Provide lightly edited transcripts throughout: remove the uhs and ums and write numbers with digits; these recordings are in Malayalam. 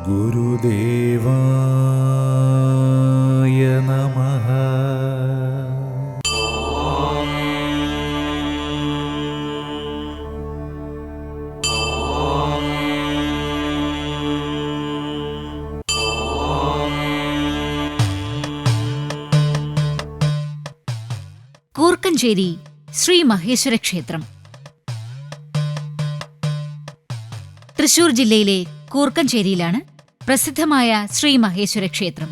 ഗുരുദേവായ നമഃ. കൂർക്കഞ്ചേരി ശ്രീ മഹേശ്വര ക്ഷേത്രം. തൃശൂർ ജില്ലയിലെ കൂർക്കഞ്ചേരിയിലാണ് പ്രസിദ്ധമായ ശ്രീ മഹേശ്വര ക്ഷേത്രം.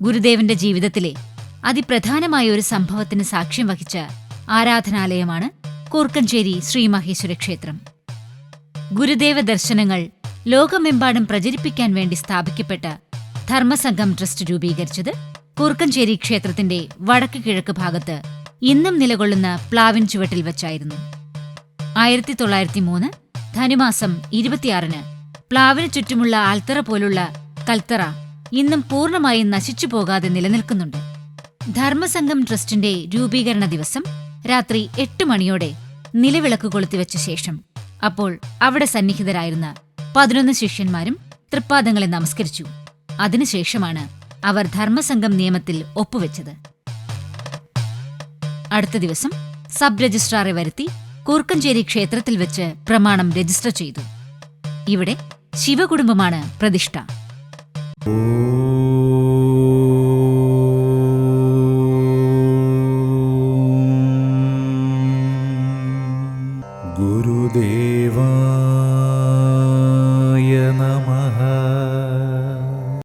ഗുരുദേവന്റെ ജീവിതത്തിലെ അതിപ്രധാനമായ ഒരു സംഭവത്തിന് സാക്ഷ്യം വഹിച്ച ആരാധനാലയമാണ് കൂർക്കഞ്ചേരി ശ്രീ മഹേശ്വര ക്ഷേത്രം. ഗുരുദേവ ദർശനങ്ങൾ ലോകമെമ്പാടും പ്രചരിപ്പിക്കാൻ വേണ്ടി സ്ഥാപിക്കപ്പെട്ട ധർമ്മസംഘം ട്രസ്റ്റ് രൂപീകരിച്ചത് കൂർക്കഞ്ചേരി ക്ഷേത്രത്തിന്റെ വടക്ക് കിഴക്ക് ഭാഗത്ത് ഇന്നും നിലകൊള്ളുന്ന പ്ലാവിൻ ചുവട്ടിൽ വച്ചായിരുന്നു. 1903 ധനുമാസം 26 പ്ലാവിന് ചുറ്റുമുള്ള ആൽത്തറ പോലുള്ള കൽത്തറ ഇന്നും പൂർണ്ണമായും നശിച്ചു പോകാതെ നിലനിൽക്കുന്നുണ്ട്. ധർമ്മസംഘം ട്രസ്റ്റിന്റെ രൂപീകരണ ദിവസം രാത്രി 8 മണിയോടെ നിലവിളക്ക് കൊളുത്തിവെച്ച ശേഷം അപ്പോൾ അവിടെ സന്നിഹിതരായിരുന്ന 11 ശിഷ്യന്മാരും തൃപ്പാദങ്ങളെ നമസ്കരിച്ചു. അതിനുശേഷമാണ് അവർ ധർമ്മസംഘം നിയമത്തിൽ ഒപ്പുവെച്ചത്. അടുത്ത ദിവസം സബ് രജിസ്ട്രാറെ വരുത്തി കൂർക്കഞ്ചേരി ക്ഷേത്രത്തിൽ വെച്ച് പ്രമാണം രജിസ്റ്റർ ചെയ്തു. ഇവിടെ ശിവകുടുംബമാണ് പ്രതിഷ്ഠ. ഓം